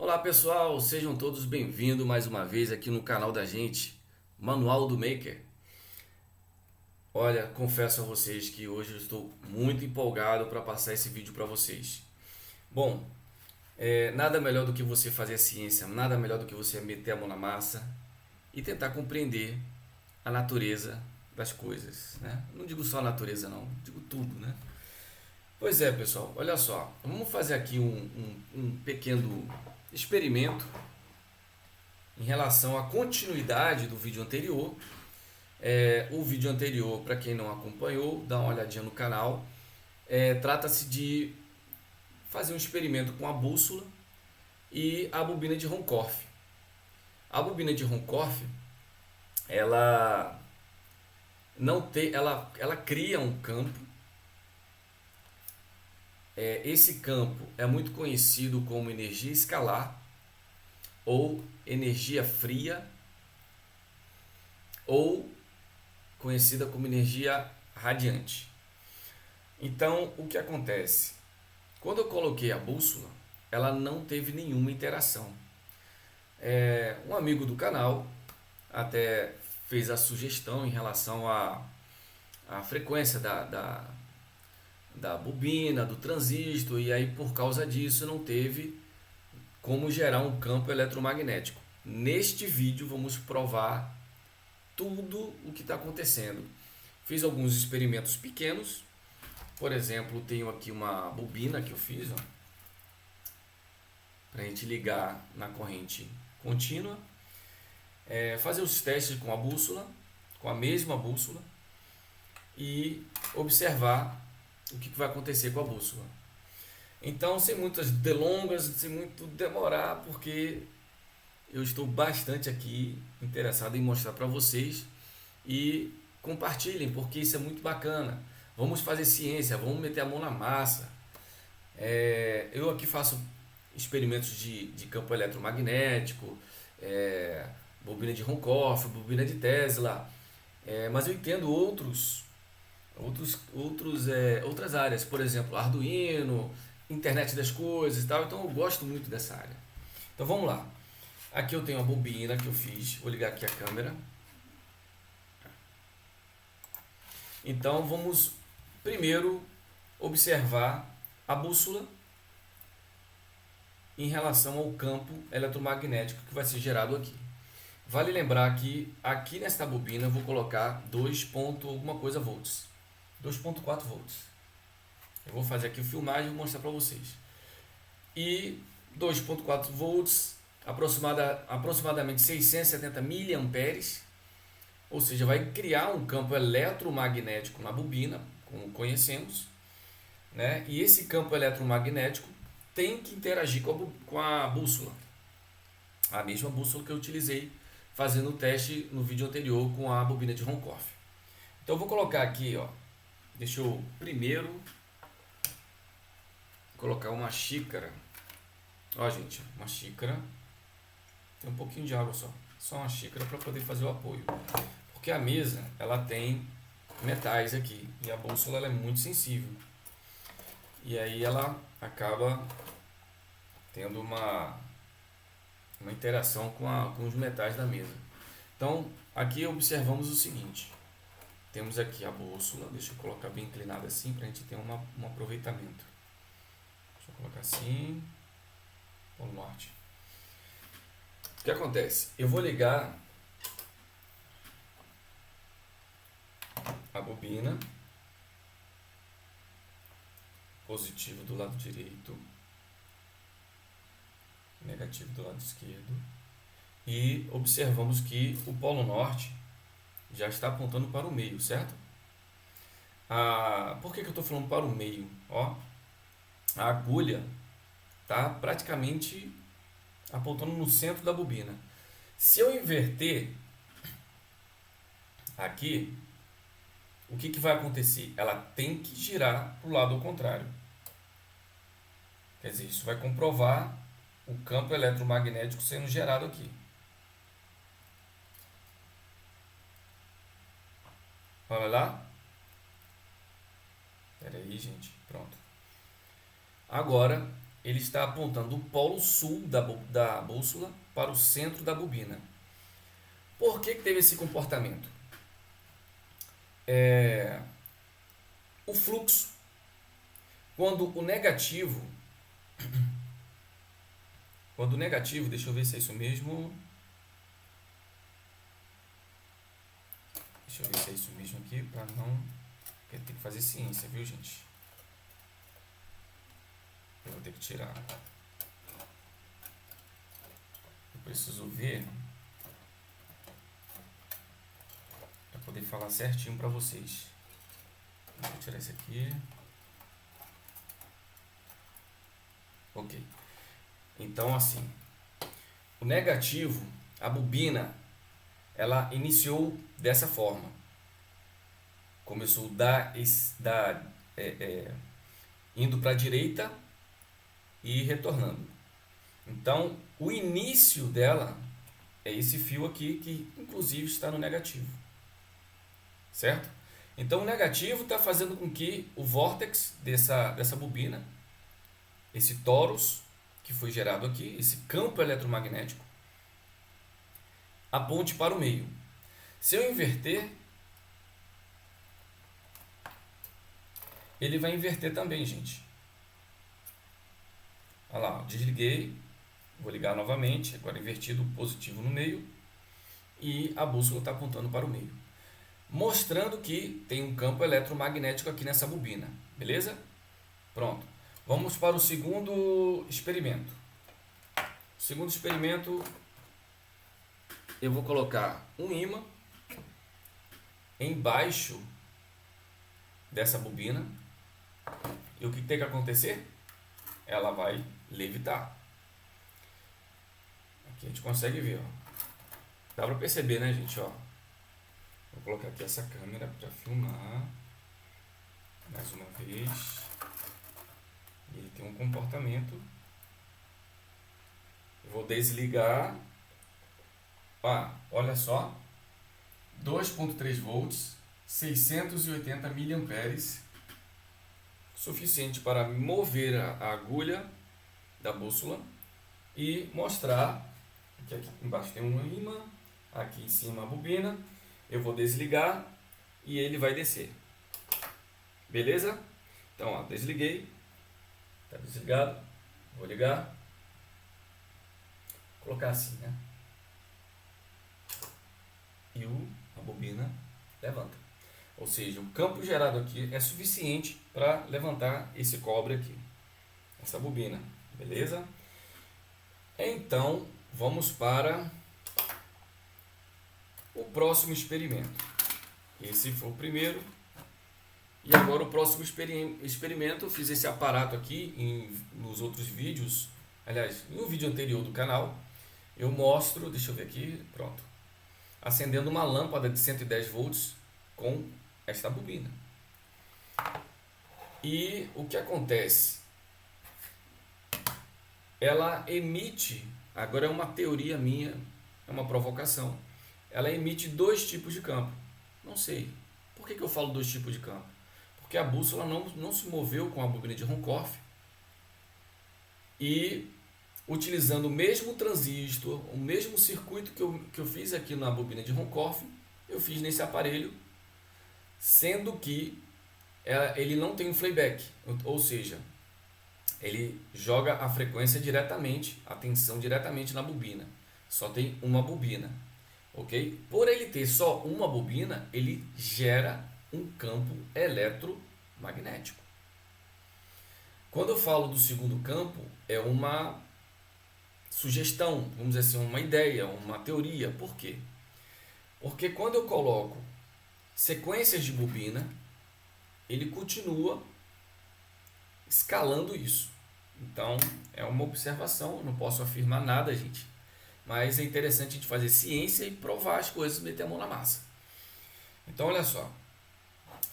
Olá pessoal, sejam todos bem-vindos mais uma vez aqui no canal da gente, Manual do Maker. Olha, confesso a vocês que hoje eu estou muito empolgado para passar esse vídeo para vocês. Bom, nada melhor do que você fazer a ciência, nada melhor do que você meter a mão na massa e tentar compreender a natureza das coisas, né? Não digo só a natureza não, digo tudo, né? Pois é, pessoal, olha só, vamos fazer aqui um pequeno experimento em relação à continuidade do vídeo anterior. O vídeo anterior, para quem não acompanhou, dá uma olhadinha no canal. Trata-se de fazer um experimento com a bússola e a bobina de Runcorff. A bobina de Runcorff, ela não tem, ela cria um campo. Esse campo é muito conhecido como energia escalar ou energia fria ou conhecida como energia radiante. Então, o que acontece? Quando eu coloquei a bússola, ela não teve nenhuma interação. Um amigo do canal até fez a sugestão em relação à frequência da bobina, do transistor, e aí por causa disso não teve como gerar um campo eletromagnético. Neste vídeo vamos provar tudo o que está acontecendo. Fiz alguns experimentos pequenos. Por exemplo, tenho aqui uma bobina que eu fiz, para a gente ligar na corrente contínua. Fazer os testes com a bússola, com a mesma bússola, e observar o que vai acontecer com a bússola. Então, sem muitas delongas, sem muito demorar, porque eu estou bastante aqui interessado em mostrar para vocês, e compartilhem, porque isso é muito bacana. Vamos fazer ciência, vamos meter a mão na massa. Eu aqui faço experimentos de campo eletromagnético, bobina de Runcorff, bobina de Tesla, mas eu entendo outras áreas, por exemplo, Arduino, internet das coisas e tal, então eu gosto muito dessa área. Então vamos lá. Aqui eu tenho a bobina que eu fiz, vou ligar aqui a câmera. Então vamos primeiro observar a bússola em relação ao campo eletromagnético que vai ser gerado aqui. Vale lembrar que aqui nesta bobina eu vou colocar 2 ponto alguma coisa volts, 2.4 volts. Eu vou fazer aqui a filmagem e vou mostrar para vocês. E 2.4 volts, aproximadamente 670 miliamperes, ou seja, vai criar um campo eletromagnético na bobina, como conhecemos, né? E esse campo eletromagnético tem que interagir com a bússola, a mesma bússola que eu utilizei fazendo o teste no vídeo anterior com a bobina de Runcorff. Então eu vou colocar aqui, deixa eu primeiro colocar uma xícara. Gente, uma xícara, tem um pouquinho de água só uma xícara para poder fazer o apoio, porque a mesa ela tem metais aqui e a bússola ela é muito sensível, e aí ela acaba tendo uma interação com os metais da mesa. Então aqui observamos o seguinte: temos aqui a bússola, deixa eu colocar bem inclinada assim para a gente ter um aproveitamento. Deixa eu colocar assim, Polo Norte. O que acontece? Eu vou ligar a bobina, positivo do lado direito, negativo do lado esquerdo, e observamos que o Polo Norte já está apontando para o meio, certo? Por que eu estou falando para o meio? A agulha está praticamente apontando no centro da bobina. Se eu inverter aqui, o que vai acontecer? Ela tem que girar para o lado ao contrário. Quer dizer, isso vai comprovar o campo eletromagnético sendo gerado aqui. Olha lá. Espera aí, gente. Pronto. Agora ele está apontando do polo sul da bússola para o centro da bobina. Por que teve esse comportamento? O fluxo, quando o negativo, deixa eu ver se é isso mesmo. Deixa eu ver se é isso mesmo aqui, para não... Porque tem que fazer ciência, viu, gente? Eu vou ter que tirar. Eu preciso ver para poder falar certinho para vocês. Vou tirar esse aqui. Ok. Então, assim, o negativo, a bobina, ela iniciou dessa forma. Começou indo para a direita e retornando. Então, o início dela é esse fio aqui, que inclusive está no negativo. Certo? Então, o negativo está fazendo com que o vórtex dessa bobina, esse torus que foi gerado aqui, esse campo eletromagnético, aponte para o meio. Se eu inverter, ele vai inverter também, gente. Olha lá, desliguei, vou ligar novamente, agora invertido, positivo no meio, e a bússola está apontando para o meio, mostrando que tem um campo eletromagnético aqui nessa bobina, beleza? Pronto. Vamos para o segundo experimento. O segundo experimento, eu vou colocar um ímã embaixo dessa bobina. E o que tem que acontecer? Ela vai levitar. Aqui a gente consegue ver, ó. Dá para perceber, né, gente? Ó. Vou colocar aqui essa câmera para filmar mais uma vez. Ele tem um comportamento. Eu vou desligar. Olha só. 2.3 volts, 680 miliamperes, suficiente para mover a agulha da bússola e mostrar que aqui embaixo tem um ímã, aqui em cima a bobina. Eu vou desligar e ele vai descer. Beleza? Então, ó, desliguei. Está desligado. Vou ligar. Vou colocar assim, né? E a bobina levanta. Ou seja, o campo gerado aqui é suficiente para levantar esse cobre aqui, essa bobina, beleza? Então, vamos para o próximo experimento. Esse foi o primeiro. E agora o próximo experimento, eu fiz esse aparato aqui nos outros vídeos. Aliás, em um vídeo anterior do canal, eu mostro, deixa eu ver aqui, pronto. Acendendo uma lâmpada de 110 volts com esta bobina. E o que acontece? Ela emite, agora é uma teoria minha, é uma provocação. Ela emite dois tipos de campo. Não sei. Por que eu falo dois tipos de campo? Porque a bússola não se moveu com a bobina de Runcorff. E utilizando o mesmo transistor, o mesmo circuito que eu fiz aqui na bobina de Runcorff, eu fiz nesse aparelho, sendo que ele não tem um playback, ou seja, ele joga a frequência diretamente, a tensão diretamente na bobina, só tem uma bobina, ok? Por ele ter só uma bobina, ele gera um campo eletromagnético. Quando eu falo do segundo campo, é uma sugestão, vamos dizer assim, uma ideia, uma teoria. Por quê? Porque quando eu coloco sequências de bobina, ele continua escalando isso. Então, é uma observação, eu não posso afirmar nada, gente. Mas é interessante a gente fazer ciência e provar as coisas, meter a mão na massa. Então, olha só.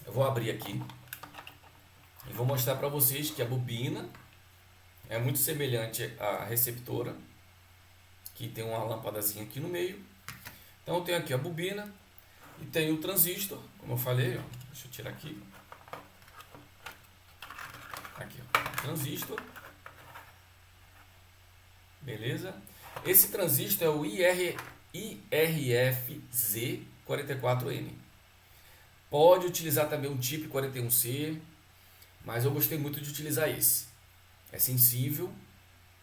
Eu vou abrir aqui e vou mostrar para vocês que a bobina é muito semelhante à receptora, que tem uma lâmpadazinha aqui no meio. Então, eu tenho aqui a bobina e tenho o transistor, como eu falei, ó. Deixa eu tirar aqui. Aqui, ó, o transistor. Beleza? Esse transistor é o IRFZ44N. Pode utilizar também um TIP 41C, mas eu gostei muito de utilizar esse. É sensível,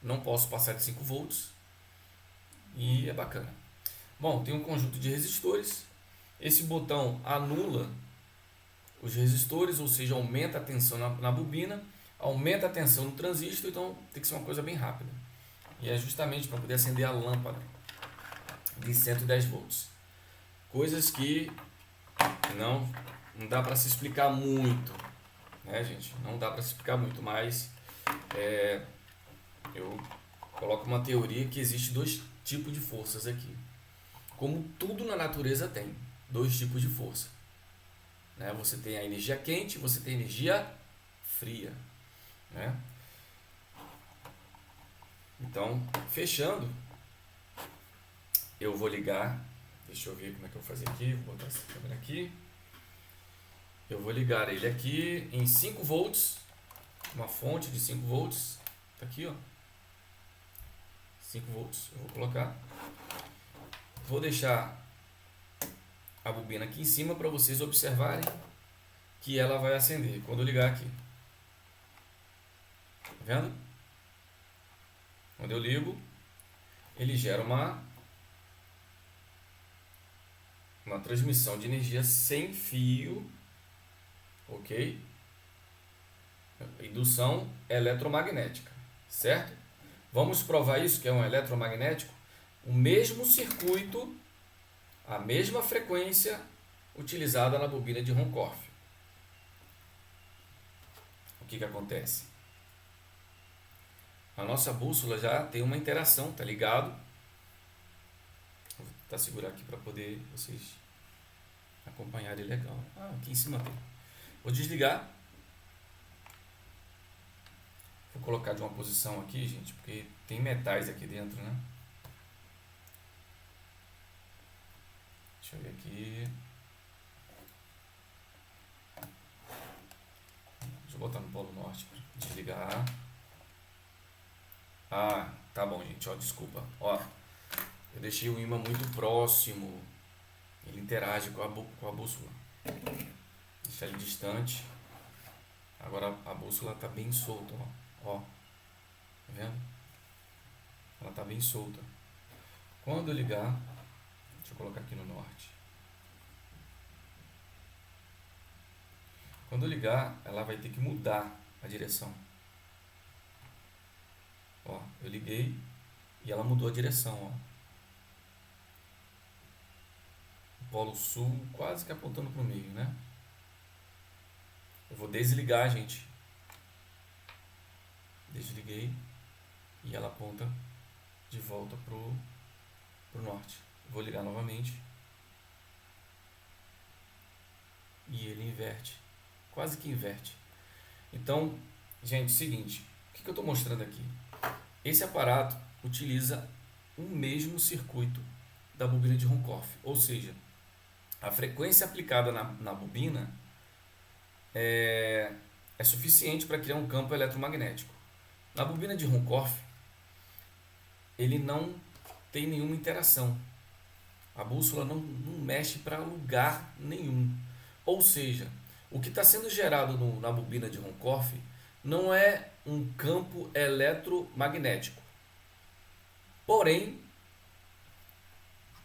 não posso passar de 5 volts e é bacana. Bom, tem um conjunto de resistores. Esse botão anula os resistores, ou seja, aumenta a tensão na bobina, aumenta a tensão no transistor, então tem que ser uma coisa bem rápida. E é justamente para poder acender a lâmpada de 110 volts. Coisas que não dá para se explicar muito, né, gente? Não dá para se explicar muito, mas eu coloco uma teoria que existe 2 tipos de forças aqui. Como tudo na natureza tem 2 tipos de força, né? Você tem a energia quente, você tem a energia fria, né? Então, fechando, eu vou ligar. Deixa eu ver como é que eu vou fazer aqui. Vou botar essa câmera aqui. Eu vou ligar ele aqui em 5 volts, uma fonte de 5 volts. Tá aqui, ó. 5 volts. Eu vou colocar. Vou deixar a bobina aqui em cima para vocês observarem que ela vai acender quando eu ligar aqui. Tá vendo? Quando eu ligo, ele gera uma transmissão de energia sem fio, ok? Indução eletromagnética, certo? Vamos provar isso, que é um eletromagnético. O mesmo circuito, a mesma frequência utilizada na bobina de Runcorff. O que acontece? A nossa bússola já tem uma interação, tá ligado? Vou tentar segurar aqui para poder vocês acompanharem legal. Aqui em cima tem. Vou desligar. Vou colocar de uma posição aqui, gente, porque tem metais aqui dentro, né? Deixa eu ver aqui. Deixa eu botar no polo norte para desligar. Tá bom, gente, ó, desculpa. Ó, eu deixei o ímã muito próximo. Ele interage com a bússola. Deixar ele distante. Agora a bússola tá bem solta, ó. Tá vendo? Ela tá bem solta. Quando eu ligar, deixa eu colocar aqui no norte. Quando eu ligar, ela vai ter que mudar a direção. Ó, eu liguei e ela mudou a direção, ó. O polo sul quase que apontando para o meio, né? Eu vou desligar, gente. Desliguei e ela aponta de volta pro norte. Vou ligar novamente e ele inverte, quase que inverte. Então, gente, seguinte, o que eu estou mostrando aqui? Esse aparato utiliza o mesmo circuito da bobina de Runcorff, ou seja, a frequência aplicada na bobina é suficiente para criar um campo eletromagnético. Na bobina de Runcorff, ele não tem nenhuma interação. A bússola não mexe para lugar nenhum. Ou seja, o que está sendo gerado na bobina de Runcorff não é um campo eletromagnético. Porém,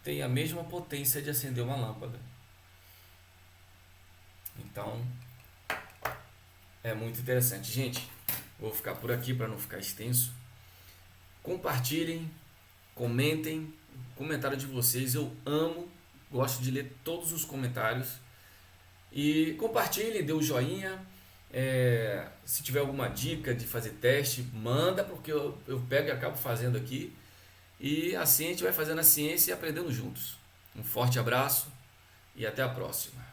tem a mesma potência de acender uma lâmpada. Então, é muito interessante. Gente, vou ficar por aqui para não ficar extenso. Compartilhem, comentem. O comentário de vocês eu amo. Gosto de ler todos os comentários. E compartilhem, dê o joinha. Se tiver alguma dica de fazer teste, manda, porque eu pego e acabo fazendo aqui. E assim a gente vai fazendo a ciência e aprendendo juntos. Um forte abraço e até a próxima.